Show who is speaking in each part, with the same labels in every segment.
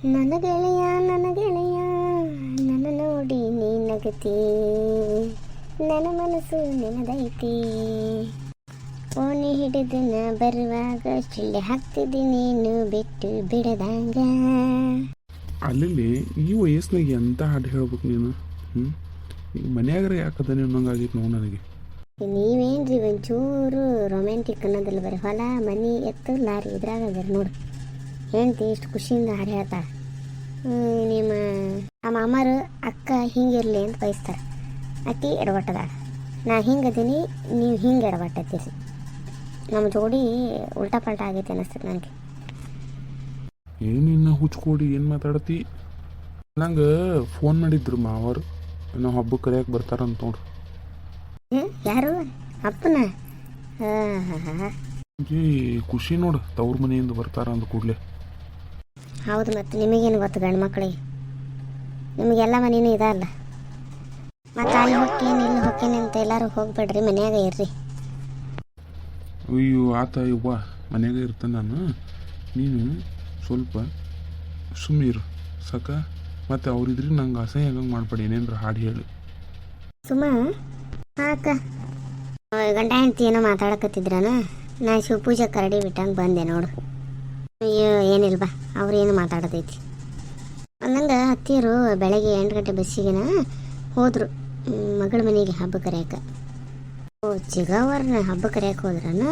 Speaker 1: ನನ್ನ ಗೆಳೆಯ ನನ್ನ ನೋಡಿ ನೀ ನಗತಿ, ನನ್ನ ಮನಸ್ಸು ನೆನದೈತಿ. ಓಣಿ ಹಿಡಿದನ ಬರುವಾಗ ಚಿಳ್ಳೆ ಹಾಕ್ತಿದ್ದಿ ನೀನು ಬಿಟ್ಟು ಬಿಡದಂಗ.
Speaker 2: ಅಲ್ಲಿ ಈ ವಯಸ್ಸಿನಾಗ ಎಂತ ಹಾಡು ಹೇಳ್ಬೇಕು ನೀನು? ಈಗ ಮನ್ಯಾಗರ ಯಾಕದ ಅನ್ನೋಂಗಾಗಿತ್ತು ನೋವು ನನಗೆ.
Speaker 1: ನೀವೇನ್ರಿ ಒಂಚೂರು ರೊಮ್ಯಾಂಟಿಕ್ ಅನ್ನೋದಿಲ್ಲ, ಬರೀ ಹೊಲ ಮನೆ ಎತ್ತು ಲಾರಿ ಇದ್ರಾಗ ಅದಾರ ನೋಡು. ಹೆಂಡ್ತಿ ಇಷ್ಟು ಖುಷಿಯಿಂದ ಹಾಡು ಹೇಳ್ತಾಳೆ. ನಿಮ್ಮ ಆ ಮಾಮರು ಅಕ್ಕ ಹಿಂಗಿರಲಿ ಅಂತ ಬಯಸ್ತಾರೆ. ಅಕ್ಕಿ ಎಡವಟ್ಟದಾಳ, ನಾ ಹಿಂಗದೀನಿ ನೀವು ಹಿಂಗೆ ಎಡವಟ್ಟತ್ತೀರಿ. ನಮ್ಮ ಜೋಡಿ ಉಲ್ಟಾ ಪಲ್ಟಾ ಆಗೈತೆ ಅನ್ನಿಸ್ತದೆ ನನಗೆ.
Speaker 2: ಏನಿನ್ನ ಹುಚ್ಕೊಡಿ ಏನು ಮಾತಾಡತಿ? ನಂಗೆ ಫೋನ್ ಮಾಡಿದ್ರು ಮಾವರು, ನಾವು ಹಬ್ಬಕ್ಕೆ ಕರೆಯಕ್ಕೆ ಬರ್ತಾರಂತ ನೋಡು.
Speaker 1: ಯಾರು ಅಪ್ಪನ?
Speaker 2: ಈ ಖುಷಿ ನೋಡು, ತವ್ರ ಮನೆಯಿಂದ ಬರ್ತಾರ ಅಂದ ಕೂಡಲೇ.
Speaker 1: ಹೌದು, ಮತ್ತು ನಿಮಗೇನು ಗೊತ್ತು ಗಂಡು ಮಕ್ಕಳಿಗೆ, ನಿಮಗೆಲ್ಲ ಮನೇನೂ ಇದಲ್ಲ. ಮತ್ತು ಅಲ್ಲಿ ಹೊಕ್ಕೇನು ಇಲ್ಲಿ ಹೊಕ್ಕೇನೆ ಅಂತ ಎಲ್ಲರೂ ಹೋಗ್ಬೇಡ್ರಿ, ಮನ್ಯಾಗ ಇರ್ರಿ.
Speaker 2: ಅಯ್ಯೋ ಆತ ಇವ್ವ, ಮನ್ಯಾಗ ಇರ್ತಾನೆ ನಾನು. ನೀನು ಸ್ವಲ್ಪ ಸುಮ್ಮನಿರು ಸಾಕ. ಮತ್ತು ಅವ್ರಿದ್ರಿ ನಂಗೆ ಅಸಹ್ಯ ಆಗಂಗೆ ಮಾಡ್ಬೇಡಿ, ಏನೇನ್ರ ಹಾಡು ಹೇಳಿ.
Speaker 1: ಸುಮ್ಮ ಅಕ್ಕ, ಗಂಡ ಹೆಂಡ್ತಿ ಏನೋ ಮಾತಾಡಕತ್ತಿದ್ರನ, ನಾ ಶಿವಪೂಜೆ ಕರಡಿ ಬಿಟ್ಟಂಗೆ ಬಂದೆ ನೋಡು. ಅಯ್ಯೋ ಏನಿಲ್ವಾ, ಅವ್ರೇನು ಮಾತಾಡತೈತಿ ಅಂದಂಗೆ. ಹತ್ತಿರು ಬೆಳಗ್ಗೆ 8 ಗಂಟೆ ಬಸ್ಸಿಗೆನ ಹೋದರು ಮಗಳ ಮನೆಗೆ ಹಬ್ಬ ಕರೆಯಕ್ಕೆ. ಓ ಚಿಗವ್ರನ್ನ ಹಬ್ಬ ಕರೆಯಕ್ಕೆ ಹೋದ್ರನ?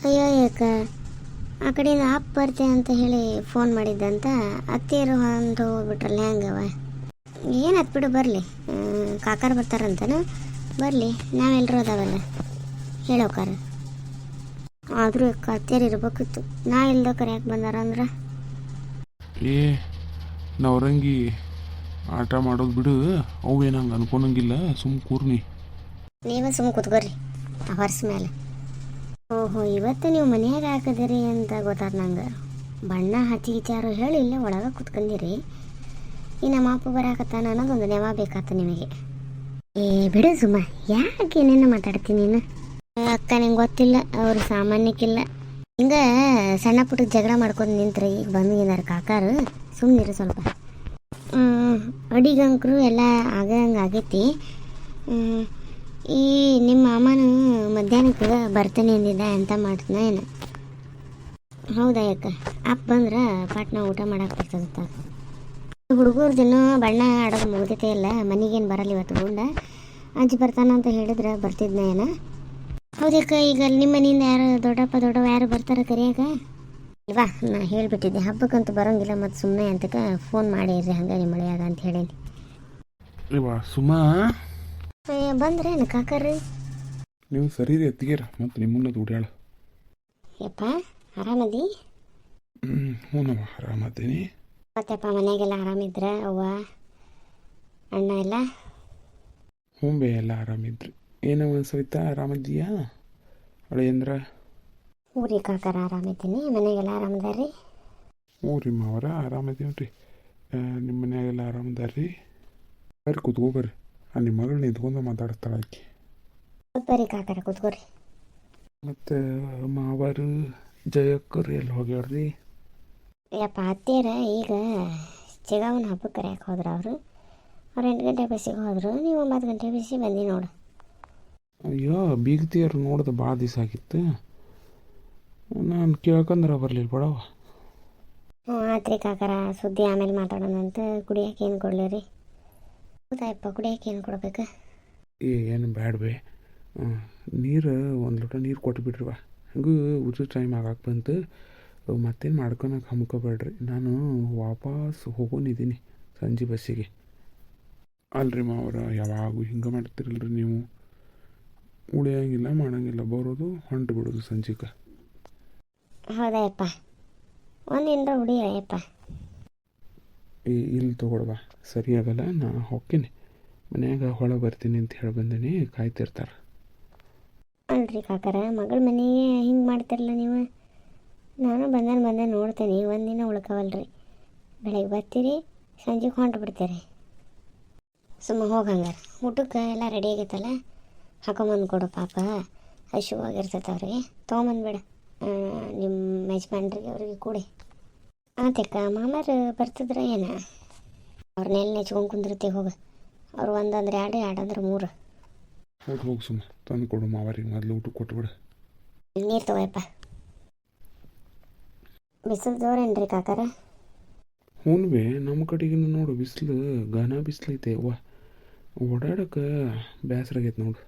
Speaker 1: ಅಯ್ಯೋ ಯಾಕ ಆ ಕಡೆಯಿಂದ ಅಪ್ಪ ಬರ್ತೆ ಅಂತ ಹೇಳಿ ಫೋನ್ ಮಾಡಿದ್ದಂತ. ಅತ್ತಿಯರು ಹೊಂದು ಹೋಗ್ಬಿಟ್ರಲ್ಲ, ಹೆಂಗವ? ಏನು ಹತ್ಬಿಡು, ಬರಲಿ, ಕಾಕಾರ ಬರ್ತಾರಂತನ, ಬರಲಿ, ನಾವೆಲ್ಲರೂ ಅದಾವಲ್ಲ ಹೇಳೋಕಾರ. ಆದರೂ ಅತ್ತಿಯರು ಇರ್ಬೇಕಿತ್ತು, ನಾ ಇಲ್ದ ಕರೆಯಕ್ಕೆ ಬಂದಾರ ಅಂದ್ರೆ.
Speaker 2: ಏ ನವರಂಗಿ ಆಟ ಮಾಡೋದು ಬಿಡು, ಅವೇನು ಹಂಗೆ ಅನ್ಕೊಳಂಗಿಲ್ಲ, ಸುಮ್ಮ ಕೂರ್ನಿ.
Speaker 1: ನೀವೇ ಸುಮ್ಮ ಕೂತ್ಕೋರಿ ಆ ಹೊರ್ಸ್ ಮೇಲೆ. ಓಹೋ, ಇವತ್ತು ನೀವು ಮನೆಯಾಗ ಹಾಕದಿರಿ ಅಂತ ಗೊತ್ತಾದ ನಂಗೆ. ಬಣ್ಣ ಹಚ್ಚಿಚಾರು ಹೇಳಿ ಇಲ್ಲೇ ಒಳಗೆ ಕುತ್ಕೊಂಡಿರಿ. ಈ ನಮ್ಮ ಅಪ್ಪ ಬರಾಕತ್ತಾನ ಅನ್ನೋದೊಂದು ನೆವ ಬೇಕಾತ ನಿಮಗೆ. ಏ ಬಿಡು ಸುಮ್ಮ, ಯಾಕೆ ಏನೇನು ಮಾತಾಡ್ತೀನಿ ನೀನು? ಅಕ್ಕ ನಿಂಗೆ ಗೊತ್ತಿಲ್ಲ, ಅವರು ಸಾಮಾನ್ಯಕ್ಕಿಲ್ಲ. ಹಿಂಗೆ ಸಣ್ಣ ಪುಟ್ಟ ಜಗಳ ಮಾಡ್ಕೊಂಡು ನಿಂತ್ರೆ ಈಗ ಬಂದಿದ್ದಾರೆ ಕಾಕಾರು. ಸುಮ್ಮನಿರು ಸ್ವಲ್ಪ. ಅಡಿಗಂಕರು ಎಲ್ಲ ಆಗಂಗೆ ಆಗೈತಿ. ಈ ನಿಮ್ಮ ಮಾಮನು ಮಧ್ಯಾಹ್ನಕ್ಕೆ ಬರ್ತಾನೆ ಅಂದಿದ್ದ, ಎಂತ ಮಾಡ್ತಾನ ಏನು? ಹೌದಾ ಯಾಕ? ಅಪ್ಪ ಬಂದ್ರೆ ಪಾಟ್ನ ಊಟ ಮಾಡಕ್ಕೆ ಬರ್ತದತ್ತ. ಹುಡುಗರು ದಿನ ಬಣ್ಣ ಆಡೋದು ಮುಗ್ದೈತೆ ಇಲ್ಲ, ಮನೆಗೇನು ಬರಲ್ಲ ಇವತ್ತು ಗುಂಡ. ಅಜ್ಜಿ ಬರ್ತಾನ ಅಂತ ಹೇಳಿದ್ರೆ ಬರ್ತಿದ್ನ ಏನ? ಹೌದಕ್ಕ, ಈಗ ನಿಮ್ಮ ಮನೆಯಿಂದ ಯಾರು ದೊಡ್ಡಪ್ಪ ದೊಡ್ಡವ ಯಾರು ಬರ್ತಾರೆ ಕರಿಯಾಗ? ಇಲ್ವಾ, ನಾ ಹೇಳಿಬಿಟ್ಟಿದ್ದೆ ಹಬ್ಬಕ್ಕಂತೂ ಬರೋಂಗಿಲ್ಲ, ಮತ್ತು ಸುಮ್ಮನೆ ಅಂತಕ ಫೋನ್ ಮಾಡಿರ್ರಿ ಹಂಗೆ ನಿಮ್ಮ ಮಳೆಯಾಗ ಅಂತ ಹೇಳೀನಿ.
Speaker 2: ಇವಾ ಸುಮಾ
Speaker 1: ಬಂದ್ರೇನು ಕಾಕರ್ರಿ?
Speaker 2: ನೀವು ಸರಿ ಎತ್ತಿಗೆರ, ಮತ್ತು ನಿಮ್ಮನ್ನ ದುಡ್ಯಾಳ.
Speaker 1: ಯಪ್ಪ ಆರಾಮದಿ?
Speaker 2: ಹ್ಞೂ ಆರಾಮದ್ದೀನಿ.
Speaker 1: ಮತ್ತೆಪ್ಪ ಮನೆಯಾಗೆಲ್ಲ ಆರಾಮಿದ್ರ? ಅವ್ವ ಅಣ್ಣ ಎಲ್ಲ?
Speaker 2: ಹ್ಞೂ ಬೇ, ಎಲ್ಲ ಆರಾಮಿದ್ರಿ. ಏನವ ಸವಿತಾ, ಆರಾಮಿದ್ದೀಯಾ? ಅಳೆಯಂದ್ರ?
Speaker 1: ಹ್ಞೂ ರೀ ಕಾಕರ, ಆರಾಮಿದ್ದೀನಿ. ಮನೆಗೆಲ್ಲ ಆರಾಮದಾರ್ರಿ?
Speaker 2: ಹ್ಞೂ ರೀ ಮಾವರ, ಆರಾಮಿದ್ದೀವಿ ರೀ. ನಿಮ್ಮ ಮನ್ಯಾಗೆಲ್ಲ ಆರಾಮದಾರ್ರಿ? ಬರ್ರಿ ಕೂತ್ಕೋ ಬರ್ರಿ. ನಿಮ್ಮ ಮಗಳನ್ನ ನಿಂತ್ಕೊಂಡು ಮಾತಾಡಿಸ್ತಾಳೆ ಆಕಿ.
Speaker 1: ಬರ್ರಿ ಕಾಕರ ಕೂತ್ಕೋರಿ.
Speaker 2: ಮತ್ತು ಮಾವರು ಜಯಕ್ಕರು ಎಲ್ಲಿ ಹೋಗ್ಯಾರ್ರಿ?
Speaker 1: ಯಪ್ಪ ಅತ್ತೀರ ಈಗ ಚಿಗವನ ಹಬ್ಬಕ್ಕೆ ಕರೆಯಕ್ಕೆ ಹೋದ್ರು. ಅವರು 8 ಗಂಟೆ ಬಸ್ಸಿಗೆ ಹೋದರು, ನೀವು 9 ಗಂಟೆ ಬಸ್ಸಿಗೆ ಬಂದು ನೋಡು.
Speaker 2: ಅಯ್ಯೋ ಬೀಗ್ತಿಯರು ನೋಡ್ದೆ ಭಾಳ ದಿವಸ ಆಗಿತ್ತು, ನಾನು ಕೇಳ್ಕೊಂಡ್ರೆ ಬರಲಿಲ್ಲ ಬಿಡವ.
Speaker 1: ಹ್ಞೂ ಆತ್ರಿ ಕಾಕರ, ಸುದ್ದಿ ಆಮೇಲೆ ಮಾತಾಡೋಣಂತ. ಕುಡಿಯೋಕೆ ಏನು ಕೊಡಲಿ ರೀ? ಹೌದಾಯಪ್ಪ, ಕುಡಿಯೋಕೆ ಏನು ಕೊಡ್ಬೇಕು?
Speaker 2: ಏನು ಬ್ಯಾಡ ಬೇ, ನೀರು 1 ಲೋಟ ನೀರು ಕೊಟ್ಬಿಟ್ರಿ ಬಾ. ಹಂಗೂ ಉದ್ರ ಟೈಮ್ ಆಗಕ್ಕೆ ಬಂತು, ಮತ್ತೇನು ಮಾಡ್ಕೊಳಕ್ಕೆ ಹಮ್ಕೋಬೇಡ್ರಿ. ನಾನು ವಾಪಸ್ ಹೋಗೋನಿದ್ದೀನಿ ಸಂಜೆ ಬಸ್ಸಿಗೆ. ಅಲ್ರಿ ಮಾವರ, ಯಾವಾಗೂ ಹಿಂಗೆ ಮಾಡ್ತಿರಲ್ರಿ ನೀವು. ಉಳಿಯೋಂಗಿಲ್ಲ ಮಾಡೋಂಗಿಲ್ಲ, ಬರೋದು ಹೊಂಟು ಬಿಡೋದು ಸಂಜೆಗೆ.
Speaker 1: ಹೌದಾಯಪ್ಪ, ಒಂದಿನ ಹುಡಿಯಪ್ಪ.
Speaker 2: ಇಲ್ಲಿ ತೊಗೊಳ್ವಾ, ಸರಿ ಆಗಲ್ಲ, ನಾ ಹೋಗ್ತೀನಿ ಮನ್ಯಾಗ ಹೊಳ ಬರ್ತೀನಿ ಅಂತ ಹೇಳಿ ಬಂದೀನಿ, ಕಾಯ್ತಿರ್ತಾರೆ.
Speaker 1: ಅಲ್ರಿ ಕಾಕರ, ಮಗಳ ಮನೆಗೆ ಹಿಂಗೆ ಮಾಡ್ತಿರಲ್ಲ ನೀವು. ನಾನು ಬಂದೆ ನೋಡ್ತೀನಿ, ಒಂದಿನ ಉಳ್ಕವಲ್ರಿ. ಬೆಳಗ್ಗೆ ಬರ್ತೀರಿ, ಸಂಜೆಗೆ ಹೊಂಟು ಬಿಡ್ತೀರಿ. ಸುಮ್ಮ ಹೋಗಂಗಾರ. ಊಟಕ್ಕೆ ಎಲ್ಲ ರೆಡಿ ಆಗೈತಲ್ಲ, ಹಾಕೊಂಬಂದು ಕೊಡು, ಪಾಪ ಹಸಿವಾಗಿರ್ತೈತೆ ಅವ್ರಿಗೆ. ತೊಗೊಂಬಂದ್ಬಿಡ ನಿಮ್ಮ ಯಜಮಾನ್ರಿಗೆ, ಅವ್ರಿಗೆ ಕೊಡಿ. ಆತಕ್ಕ ಮಾಮಾರು ಬರ್ತಿದ್ರ ಏನ ಅವ್ರನ್ನೆಲ್ಲ ನೆಚ್ಕೊಂಡು ಕುಂದಿರ್ತೀವಿ ಹೋಗ. ಅವ್ರು ಒಂದಂದ್ರೆ ಎರಡು, ಎರಡು ಅಂದ್ರೆ ಮೂರು.
Speaker 2: ಹೌದು ಹೋಗಿ ಸುಮ್ಮ ತಂದು ಕೊಡು ಮಾವರಿಗೆ ಮೊದಲು ಊಟ ಕೊಟ್ಬಿಡು.
Speaker 1: ನೀರು ತಗೋಯಪ್ಪ. ಬಿಸಿಲು ಜೋರೇನ್ರಿ ಕಾಕಾರ?
Speaker 2: ಹ್ಞೂ ಬೇ, ನಮ್ಮ ಕಡೆಗಿನ ನೋಡು ಬಿಸಿಲು ಘನ ಬಿಸಿಲೈತೆ ಅವ್ವ, ಓಡಾಡೋಕೆ ಬೇಸರ ಆಗೈತೆ ನೋಡು.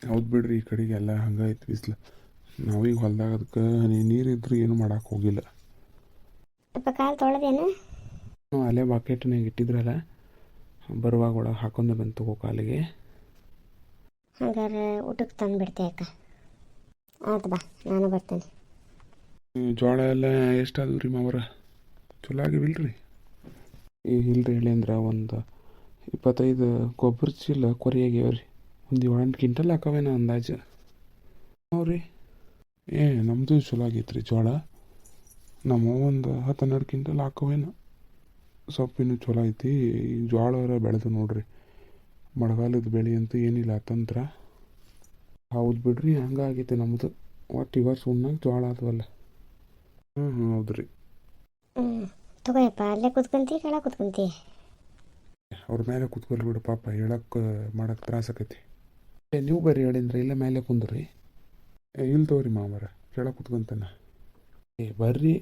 Speaker 2: ಹೌದು ಬಿಡ್ರಿ, ಈ ಕಡೆಗೆ ಎಲ್ಲ ಹಂಗೈತೆ ಬಿಸಿಲು. ನಾವೀಗ ಹೊಲ್ದಾಗ ಅದಕ್ಕೆ ನೀರಿದ್ರೆ ಏನು ಮಾಡೋಕೆ ಹೋಗಿಲ್ಲ.
Speaker 1: ಅಪ್ಪ ಕಾಲು ತೊಳೆದೇನು?
Speaker 2: ನಾವು ಅಲ್ಲೇ ಬಾಕೆಟ್ನಾಗ ಇಟ್ಟಿದ್ರಲ್ಲ, ಬರುವಾಗ ಒಳಗೆ ಹಾಕೊಂಡೆ ಬಂದು ತಗೋ ಕಾಲಿಗೆ.
Speaker 1: ಹಾಗಾದ್ರೆ ಊಟಕ್ಕೆ ತಂದು ಬಿಡ್ತೆ ಅಕ್ಕ. ಆಯ್ತು ಬಾ, ನಾನು ಬರ್ತೇನೆ.
Speaker 2: ಜೋಳ ಎಲ್ಲ ಎಷ್ಟಾದವು ರೀ ಮಾವರ? ಚಲೋ ಆಗಿವಿಲ್ರಿ? ಇಲ್ರಿ ಹೇಳಿ ಅಂದ್ರೆ ಒಂದು 25 ಗೊಬ್ಬರ ಚೀಲ ಕೊರಿಯಾಗ್ಯಾವ್ರಿ. ಒಂದು 8 ಕ್ವಿಂಟಲ್ ಹಾಕವೇನ ಅಂದಾಜು. ಹ್ಞೂ ರೀ. ನಮ್ಮದು ಚಲೋ ಆಗೈತ್ರಿ ಜೋಳ. ನಮ್ಮ ಒಂದು 10-12 ಕ್ವಿಂಟಲ್ ಹಾಕವೇನ. ಸೊಪ್ಪಿನೂ ಚಲೋ ಐತಿ. ಈಗ ಜೋಳ ಬೆಳೆದು ನೋಡ್ರಿ, ಮಳೆಗಾಲದ ಬೆಳೆ ಅಂತೂ ಏನಿಲ್ಲ ತಂತ್ರ. ಹೌದು ಬಿಡ್ರಿ, ಹಂಗಾಗೈತೆ ನಮ್ಮದು. ಒಟ್ಟು ಈ ವರ್ಷ ಉಣ್ಣಾಗ ಜೋಳ ಆದವಲ್ಲ. ಹೌದು ರೀ.
Speaker 1: ತಗೋಯಪ್ಪ, ಅಲ್ಲೇ ಕೂತ್ಕೊಂತಿ ಕೆಳಗೆ ಕೂತ್ಕೊಂತಿ?
Speaker 2: ಅವ್ರ ಮೇಲೆ ಕೂತ್ಕೊಲ್ ಬಿಡು ಪಾಪ, ಹೇಳಕ್ಕೆ ಮಾಡಕ್ಕೆ ತ್ರಾಸ ಆಕೈತಿ. ನೀವು ಬರ್ರಿ ಹೇಳಿದ್ರೆ ಇಲ್ಲ ಮೇಲೆ ಕುಂದ್ರಿ. ಇಲ್ಲ ತಗೋರಿ ಮಾಮರ, ಕೆಳಗೆ ಕೂತ್ಕೊಂತಾನ. ಬರ್ರಿ,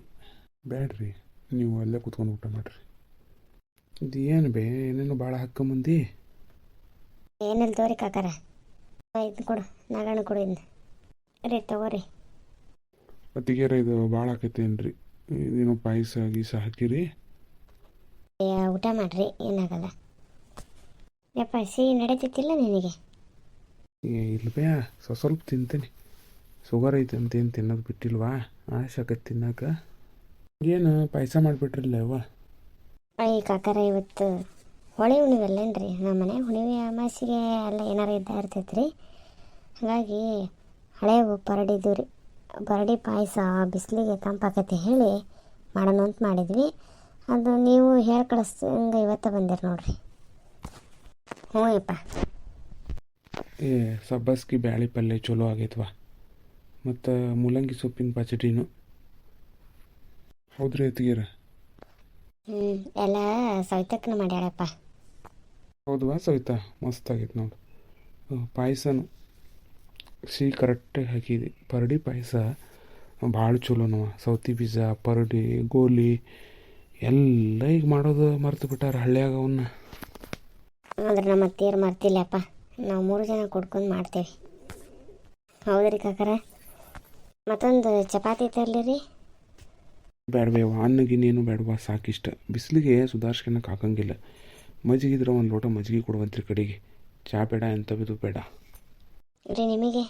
Speaker 2: ಬೇಡ್ರಿ, ನೀವು ಅಲ್ಲೇ ಕೂತ್ಕೊಂಡು ಊಟ ಮಾಡಿರಿ. ಇದು ಏನು ಬೇ, ಏನೇನು ಭಾಳ ಹಾಕ್ಕೊಂಬಂದು?
Speaker 1: ಏನಿಲ್ಲ ತಗೋರಿ ಕಾಕಾರ, ಇದು ಕೊಡು, ನಾಗಣ್ಣ ಕೊಡು ಇನ್ನು ರೀ, ತಗೋರಿ.
Speaker 2: ಅತ್ತಿಗೆರ ಇದು ಭಾಳ ಆಕೈತೇನು ರೀ? ಇದೇನೋ ಪಾಯಸ ಗೀಸ ಹಾಕಿರಿ?
Speaker 1: ಊಟ ಮಾಡ್ರಿ, ಏನಾಗಲ್ಲ. ಯಪ್ಪ ಸಿಹಿ ನಡೀತಿತ್ತಿಲ್ಲ ನಿನಗೆ?
Speaker 2: ಇಲ್ಲ ಬೇ, ಸ್ವಲ್ಪ ತಿಂತೀನಿ. ಶುಗರ್ ಐತೆ ಅಂತೇನು ತಿನ್ನೋದು ಬಿಟ್ಟಿಲ್ವಾ, ಆಸೆ ಆಕೈತೆ ತಿನ್ನಕ್ಕೆ. ಏನು ಪಾಯಸ ಮಾಡಿಬಿಟ್ರಿಲ್ಲ ಅವ್ವ?
Speaker 1: ಈ ಕಾಕಾರ ಇವತ್ತು ಹೊಳೆ ಹುಣಿವೆಲ್ಲೇನ್ರಿ? ನಮ್ಮ ಮನೆ ಹುಣಿವೆ ಅಮಾಸಿಗೆ ಎಲ್ಲ ಏನಾರು ಇರ್ತೈತೆ ರೀ. ಹಾಗಾಗಿ ಹಳೆ ಪರಡಿದ್ದು ರೀ, ಪರಡಿ ಪಾಯಸ ಬಿಸಿಲಿಗೆ ತಂಪಾಕೈತೆ ಹೇಳಿ ಮಾಡೋಣ ಅಂತ ಮಾಡಿದ್ವಿ. ಅದು ನೀವು ಹೇಳಿ ಕಳಿಸ್ದಂಗೆ ಇವತ್ತು ಬಂದಿರಿ ನೋಡ್ರಿ. ಹ್ಞೂ ಯಪ್ಪ.
Speaker 2: ಸಬ್ಬಸ್ಗಿ ಬ್ಯಾಳಿ ಪಲ್ಯ ಚಲೋ ಆಗೈತ್ವಾ, ಮತ್ತು ಮೂಲಂಗಿ ಸೊಪ್ಪಿನ ಪಚಡಿನೂ. ಹೌದ್ರಿ ಅತ್ತಿಗೆರ?
Speaker 1: ಎಲ್ಲ ಸವಿತಕ್ಕನ ಮಾಡ್ಯಾಳಪ್ಪ.
Speaker 2: ಹೌದವಾ ಸವಿತಾ, ಮಸ್ತ್ ಆಗೈತೆ ನೋಡು. ಪಾಯಸನೂ ಸಿಹಿ ಕರೆಕ್ಟಾಗಿ ಹಾಕಿದೆ. ಪರಡಿ ಪಾಯಸ ಭಾಳ ಚಲೋನವ. ಸೌತಿ ಬೀಜ, ಪರಡಿ, ಗೋಲಿ ಎಲ್ಲ ಈಗ ಮಾಡೋದು ಮರ್ತು ಬಿಟ್ಟಾರ ಹಳ್ಳಿಯಾಗ ಅವನ್ನ.
Speaker 1: ಅಂದ್ರೆ ನಮ್ಮ ಅತ್ತೆಯರು ಮರ್ತಿಲ್ಲಪ್ಪ, ನಾವು 3 ಜನ ಕುಡ್ಕೊಂಡು ಮಾಡ್ತೇವೆ. ಹೌದ್ರಿ ಕಾಕರ? ಮತ್ತೊಂದು ಚಪಾತಿ ತರಲಿ?
Speaker 2: ಬೇಡಬೇವ, ಅನ್ನಗಿನ್ನೇನು ಬೇಡವಾ, ಸಾಕಿಷ್ಟ. ಬಿಸಿಲಿಗೆ ಸುಧಾರಿಸ್ಕೊಳಕ್ಕೆ ಆಗಂಗಿಲ್ಲ. ಮಜ್ಜಿಗಿದ್ರೆ ಒಂದು ಲೋಟ ಮಜ್ಜಿಗೆ ಕೊಡುವಂತ್ರಿ ಕಡೆಗೆ. ಚಾ ಬೇಡ, ಎಂಥವಿದು ಬೇಡ
Speaker 1: ರೀ. ನಿಮಗೆ?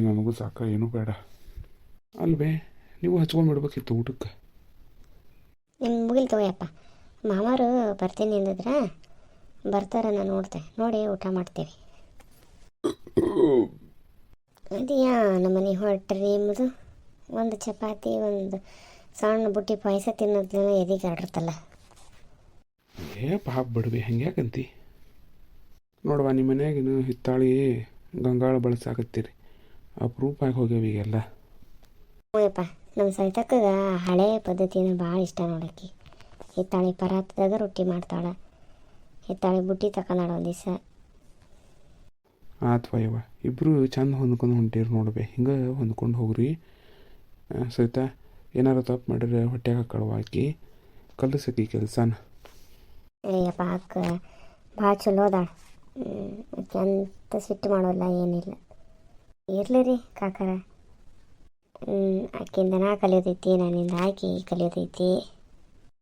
Speaker 2: ನನಗೂ ಸಾಕ, ಏನೂ ಬೇಡ. ಅಲ್ವೇ, ನೀವು ಹಚ್ಕೊಂಡು ಬಿಡ್ಬೇಕಿತ್ತು ಊಟಕ್ಕೆ.
Speaker 1: ನಿಮ್ಮ ಮುಗಿಲ್ ತಗೋಯಪ್ಪ. ಮಾಮಾರು ಬರ್ತೀನಿ ಅಂದಿದ್ರ, ಬರ್ತಾರ, ನಾನು ನೋಡ್ತೆ, ನೋಡಿ ಊಟ ಮಾಡ್ತೇವೆ. ಅದೆಯಾ ನಮ್ಮನೆ ಹೊರಟ್ರಿ ನಿಮ್ಮದು? ಒಂದು ಚಪಾತಿ, ಒಂದು ಸಣ್ಣ ಬುಟ್ಟಿ ಪಾಯಸ ತಿನ್ನೋದ್ಲೇನೋ ಎದಿಗೆ ಆಡಿರ್ತಲ್ಲ.
Speaker 2: ಪಾಪ ಬಿಡ್ವಿ, ಹಂಗ್ಯಾಕಂತಿ? ನೋಡುವ, ನಿಮ್ಮ ಮನ್ಯಾಗಿನ ಹಿತ್ತಾಳಿ ಗಂಗಾಳ ಬಳಸಾಕತ್ತೀರಿ, ಅಪರೂಪ ಆಗಿ ಹೋಗ್ಯಾವ ಈಗೆಲ್ಲ.
Speaker 1: ಹ್ಞೂಯಪ್ಪ, ನಮ್ಮ ಸವಿತಕ್ಕಗ ಹಳೆ ಪದ್ಧತಿನ ಭಾಳ ಇಷ್ಟ ನೋಡೋಕ್ಕೆ. ಹಿತ್ತಾಳಿ ಪರಾತದಾಗ ರೊಟ್ಟಿ ಮಾಡ್ತಾಳೆ, ಹಿತ್ತಾಳಿ ಬುಟ್ಟಿ ತಕೊಂಡಾಳ ಒಂದು ದಿವಸ.
Speaker 2: ಆತ್ವಯ್ಯವ, ಇಬ್ಬರು ಚಂದ ಹೊಂದ್ಕೊಂಡು ಹೊಂಟೀರಿ ನೋಡ್ಬೇ, ಹಿಂಗೆ ಹೊಂದ್ಕೊಂಡು ಹೋಗ್ರಿ. ಸವಿತಾ, ಏನಾರು ತಪ್ಪು ಮಾಡಿದ್ರೆ ಹೊಟ್ಟೆಗೆ ಕಳುವ ಹಾಕಿ ಕಲಿಸಕಿ ಕೆಲಸನ.
Speaker 1: ಅಯ್ಯಪ್ಪ, ಅಕ್ಕ ಭಾಳ ಚಲೋ ಅದಾಳ, ಅಂತ ಸಿಟ್ಟು ಮಾಡೋಲ್ಲ, ಏನಿಲ್ಲ. ಇರಲಿ ರೀ ಕಾಕರ, ಆಕಿಂದ ನಾ ಕಲಿಯೋದೈತಿ, ನನ್ನಿಂದ ಆಕಿ ಕಲಿಯೋದೈತಿ.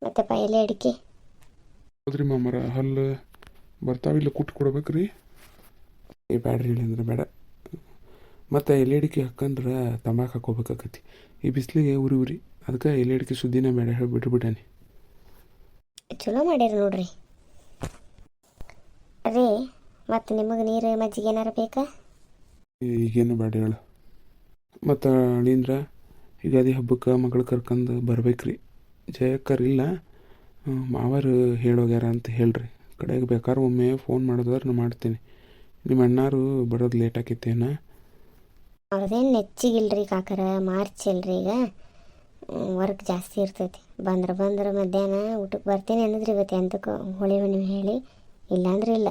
Speaker 1: ಮತ್ತಪ್ಪ ಎಲೆ ಅಡಿಕೆ?
Speaker 2: ಹೌದ್ರಿ ಮಾಮರ, ಹಲ್ಲು ಬರ್ತಾವಿಲ್ಲ, ಕುಟ್ಟು ಕೊಡ್ಬೇಕ್ರಿ. ಬ್ಯಾಡ್ರಿ ಹೇಳಿದ್ರೆ ಬೇಡ. ಮತ್ತು ಎಲೆ ಅಡಿಕೆ ಹಾಕಂದ್ರೆ ತಂಬಾಕು ಹಾಕೋಬೇಕಾಕತಿ. ಈ ಬಿಸಿಲಿಗೆ ಉರಿ ಉರಿ, ಅದಕ್ಕೆ ಎಲೆ ಅಡಿಕೆ ಸುದ್ದಿನ ಬೇಡ ಹೇಳಿ ಬಿಟ್ಬಿಟ್ಟಾನೆ.
Speaker 1: ಚಲೋ ಮಾಡಿರಿ ನೋಡ್ರಿ ರೀ. ಮತ್ತು ನಿಮಗೆ ನೀರು ಮಜ್ಜಿಗೆ ಏನಾರು ಬೇಕಾ?
Speaker 2: ಈಗೇನು ಬೇಡ ಹೇಳು. ಮತ್ತು ಅಳೀಂದ್ರ ಯುಗಾದಿ ಹಬ್ಬಕ್ಕೆ ಮಗಳು ಕರ್ಕೊಂಡು ಬರ್ಬೇಕ್ರಿ. ಜಯಕ್ಕರಿಲ್ಲ, ಮಾವರು ಹೇಳೋಗ್ಯಾರ ಅಂತ ಹೇಳ್ರಿ. ಕಡೆಗೆ ಬೇಕಾದ್ರೆ ಒಮ್ಮೆ ಫೋನ್ ಮಾಡಿದ್ರೆ ನಾನು ಮಾಡ್ತೀನಿ. ನಿಮ್ಮ ಅಣ್ಣಾರು ಬರೋದು ಲೇಟ್ ಆಕೈತೇನ?
Speaker 1: ಅವ್ರದ್ದೇನು ನೆಚ್ಚಿಗಿಲ್ರಿ ಕಾಕರ, ಮಾರ್ಚ್ ಇಲ್ರಿ ಈಗ. ವರ್ಕ್ ಜಾಸ್ತಿ ಇರ್ತೈತಿ. ಬಂದ್ರೆ ಮಧ್ಯಾಹ್ನ ಊಟಕ್ಕೆ ಬರ್ತೀನಿ ಅನ್ನೋದ್ರಿ ಇವತ್ತು ಎಂತಕ್ಕೆ ಹೋಳಿ ಹುಣ್ಣಿಮೆ ಹೇಳಿ, ಇಲ್ಲಾಂದ್ರೆ ಇಲ್ಲ.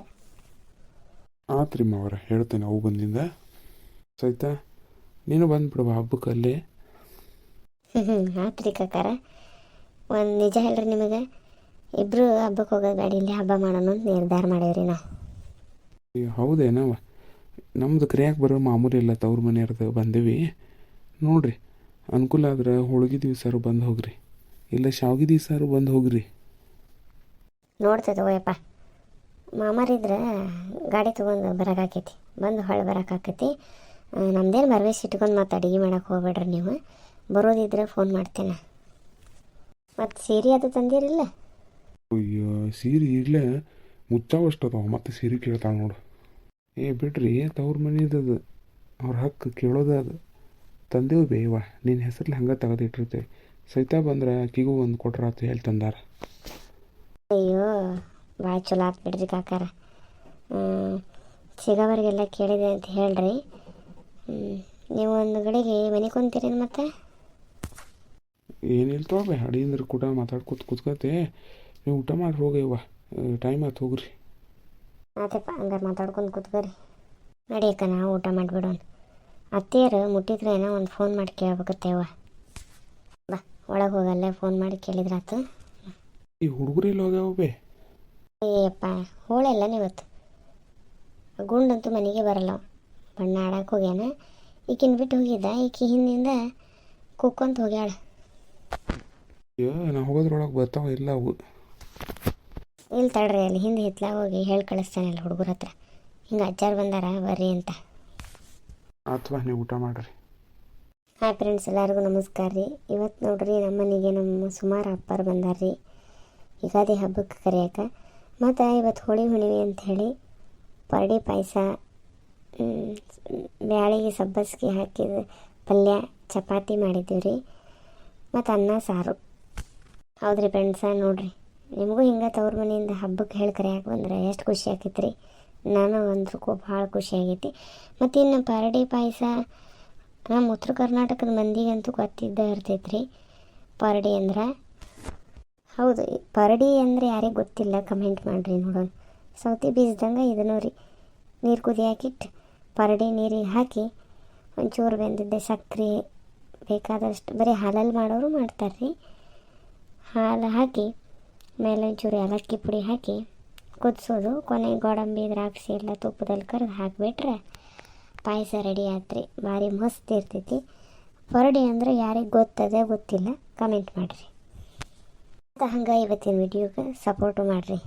Speaker 2: ಆತ್ರಿ ಮಾವರ ಹೇಳ್ತೇನೆ ಅವು ಬಂದಿಂದ ಸಹಿತ ನೀನು ಬಂದುಬಿಡುವ ಹಬ್ಬಕ್ಕೆ ಅಲ್ಲೇ.
Speaker 1: ಆತ್ರಿ ಕಾಕಾರ. ಒಂದು ನಿಜ ಹೇಳ್ರಿ ನಿಮಗೆ, ಇಬ್ಬರು ಹಬ್ಬಕ್ಕೆ ಹೋಗೋದು ಗಾಡಿ ಇಲ್ಲಿ ಹಬ್ಬ ಮಾಡೋಣ ಅಂತ ನಿರ್ಧಾರ ಮಾಡೇವ್ರಿ ನಾವು.
Speaker 2: ಹೌದೇನವ, ನಮ್ಮದು ಕ್ರಿಯಾಕ್ಕೆ ಬರೋ ಮಾಮೂಲಿ ಇಲ್ಲ, ತವ್ರ ಮನೆಯವ್ರದ್ದು ಬಂದೇವಿ ನೋಡ್ರಿ. ಅನುಕೂಲ ಆದ್ರೆ ಹೋಳ್ಗೆ ದಿವಸಾರು ಬಂದು ಹೋಗ್ರಿ, ಇಲ್ಲ ಶಾವ್ಗೆ ದಿವಸಾರು ಬಂದು ಹೋಗ್ರಿ.
Speaker 1: ನೋಡ್ತೇವೆ ತಗೋಯಪ್ಪ, ಮಾಮಾರಿದ್ರೆ ಗಾಡಿ ತೊಗೊಂಡು ಬರೋಕ್ಕಾಕೈತಿ, ಬಂದು ಹೊಳೆ ಬರೋಕ್ಕಾಕೈತಿ. ನಮ್ದೇನು ಭರವಸೆ ಇಟ್ಕೊಂಡು ಮತ್ತೆ ಅಡುಗೆ ಮಾಡೋಕೆ ಹೋಗ್ಬೇಡ್ರಿ ನೀವು. ಬರೋದಿದ್ರೆ ಫೋನ್ ಮಾಡ್ತೇನೆ. ಮತ್ತು ಸೀರೆ ಅದು ತಂದಿರಿಲ್ಲ?
Speaker 2: ಅಯ್ಯೋ ಸೀರೆ ಇರಲೇ ಮುಚ್ಚಾವಷ್ಟು ಅದಾವ, ಮತ್ತೆ ಸೀರೆ ಕೇಳ್ತಾಳೆ ನೋಡು. ಬಿಡ್ರಿ, ತವ್ರ ಮನೆಯದು ಅವ್ರ ಹಕ್ಕು ಕೇಳೋದು ಅದು. ತಂದೇವು ಬೇವ ನಿನ್ನ ಹೆಸರಲ್ಲಿ ಹಂಗೆ ತೆಗೆದಿಟ್ಟಿರ್ತೇವೆ. ಸಹಿತ ಬಂದ್ರೆ ಆಕಿಗೂ ಒಂದು ಕೊಟ್ರಾತು ಹೇಳಿ ತಂದಾರ.
Speaker 1: ಅಯ್ಯೋ ಭಾಳ ಚಲೋ ಆತು ಬಿಡ್ರಿ ಕಾಕಾರ. ಸಿಗೋವರೆಗೆಲ್ಲ ಕೇಳಿದೆ ಅಂತ ಹೇಳ್ರಿ. ನೀವು ಒಂದು ಗಡಿಗೆ ಮನೆ ಕುಂತೀರೇನು ಮತ್ತೆ?
Speaker 2: ಏನಿಲ್ಲ ತಗೋಬೇ, ಅಡಿಯಿಂದ ಕೂಡ ಕೂತ್ಕೋತೆ. ನೀವು ಊಟ ಮಾಡಿ ಹೋಗ್ಯವ್ವ, ಟೈಮ್ ಆಯ್ತು ಹೋಗ್ರಿ.
Speaker 1: ಆತಪ್ಪ, ಹಂಗಾರೆ ಮಾತಾಡ್ಕೊಂಡು ಕೂತ್ಕೋರಿ. ನಡಿಯಕ್ಕ ನಾವು ಊಟ ಮಾಡಿಬಿಡೋಣ. ಅತ್ತೆಯರು ಮುಟ್ಟಿದ್ರೆ ಏನೋ ಒಂದು ಫೋನ್ ಮಾಡಿ ಕೇಳ್ಬೇಕತ್ತೇವ. ಬಾ ಒಳಗೆ ಹೋಗಲ್ಲೇ ಫೋನ್ ಮಾಡಿ ಕೇಳಿದ್ರಾತು.
Speaker 2: ಈ ಹುಡುಗರು ಇಲ್ಲಿ ಹೋಗ್ಯಾವ ಬೇ?
Speaker 1: ಅಯ್ಯಪ್ಪ ಹೋಳೆಲ್ಲ ಇವತ್ತು. ಗುಂಡಂತೂ ಮನೆಗೆ ಬರಲ್ಲ, ಬಣ್ಣ ಆಡಕ್ಕೆ ಹೋಗ್ಯಾನ. ಈಕಿನ ಬಿಟ್ಟು ಹೋಗಿದ್ದ, ಈಕಿ ಹಿಂದಿಂದ ಕುಕ್ಕೊಂತ ಹೋಗ್ಯಾಳ.
Speaker 2: ಅಯ್ಯೋ ನಾ ಹೋಗೋದ್ರೊಳಗೆ ಬರ್ತಾವ ಇಲ್ಲ ಅವು.
Speaker 1: ಇಲ್ಲಿ ತಡ್ರಿ, ಅಲ್ಲಿ ಹಿಂದೆ ಹಿತ್ಲಾಗ ಹೋಗಿ ಹೇಳಿ ಕಳಿಸ್ತಾನಲ್ಲ ಹುಡುಗರ ಹತ್ರ, ಹಿಂಗೆ ಅಜ್ಜಾರು ಬಂದಾರ ಬರ್ರಿ ಅಂತ.
Speaker 2: ಅಥವಾ ನೀವು ಊಟ ಮಾಡಿರಿ.
Speaker 1: ಹಾಯ್ ಫ್ರೆಂಡ್ಸ್, ಎಲ್ಲರಿಗೂ ನಮಸ್ಕಾರ ರೀ. ಇವತ್ತು ನೋಡ್ರಿ ನಮ್ಮ ಮನೆಗೆ ನಮ್ಮ ಸುಮಾರು ಅಪ್ಪರು ಬಂದಾರ ರೀ ಯುಗಾದಿ ಹಬ್ಬಕ್ಕೆ ಕರೆಯೋಕೆ. ಮತ್ತು ಇವತ್ತು ಹೋಳಿ ಹುಣ್ಣಿಮೆ ಅಂಥೇಳಿ ಪರಡಿ ಪಾಯಸ, ಬ್ಯಾಳಿಗೆ ಸಬ್ಬಸಿಗೆ ಹಾಕಿದ ಪಲ್ಯ, ಚಪಾತಿ ಮಾಡಿದ್ದೀವಿ ರೀ, ಮತ್ತು ಅನ್ನ ಸಾರು. ಹೌದ್ರಿ ಫ್ರೆಂಡ್ಸ, ನೋಡಿರಿ ನಿಮಗೂ ಹಿಂಗೆ ತವ್ರ ಮನೆಯಿಂದ ಹಬ್ಬಕ್ಕೆ ಹೇಳಿ ಕರೆಯಾಕೆ ಬಂದ್ರೆ ಎಷ್ಟು ಖುಷಿ ಆಕೈತೆ ರೀ. ನಾನು ಅಂದ್ರಕ್ಕೂ ಭಾಳ ಖುಷಿಯಾಗೈತಿ. ಮತ್ತು ಇನ್ನು ಪರಡಿ ಪಾಯಸ ನಮ್ಮ ಉತ್ತರ ಕರ್ನಾಟಕದ ಮಂದಿಗಂತೂ ಗೊತ್ತಿದ್ದ ಇರ್ತೈತೆ ರೀ ಪರಡಿ ಅಂದ್ರೆ. ಹೌದು, ಪರಡಿ ಅಂದರೆ ಯಾರಿಗೆ ಗೊತ್ತಿಲ್ಲ ಕಮೆಂಟ್ ಮಾಡಿರಿ ನೋಡೋಣ. ಸೌತಿ ಬೀಜದಂಗೆ ಇದನ್ನು ರೀ, ನೀರು ಕುದಿಯಾಕಿಟ್ಟು ಪರಡಿ ನೀರಿಗೆ ಹಾಕಿ ಒಂಚೂರು ಬೆಂದಿದ್ದೆ ಸಕ್ಕರೆ ಬೇಕಾದಷ್ಟು, ಬರೀ ಹಾಲಲ್ಲಿ ಮಾಡೋರು ಮಾಡ್ತಾರೆ ರೀ. ಹಾಲು ಹಾಕಿ ಮೇಲೆ ಒಂಚೂರು ಏಲಕ್ಕಿ ಪುಡಿ ಹಾಕಿ ಕುದಿಸೋದು. ಕೊನೆಗೆ ಗೋಡಂಬಿ ದ್ರಾಕ್ಷಿ ಎಲ್ಲ ತುಪ್ಪದಲ್ಲಿ ಕರೆದು ಹಾಕಿಬಿಟ್ರೆ ಪಾಯಸ ರೆಡಿ ಆತ್ರಿ. ಭಾರಿ ಮಸ್ತ್ ಇರ್ತೈತಿ. ಪರಡಿ ಅಂದರೆ ಯಾರಿಗೆ ಗೊತ್ತದೇ ಗೊತ್ತಿಲ್ಲ ಕಮೆಂಟ್ ಮಾಡಿರಿ. ಮತ್ತು ಹಂಗೆ ಇವತ್ತಿನ ವಿಡಿಯೋಗೆ ಸಪೋರ್ಟು ಮಾಡಿರಿ.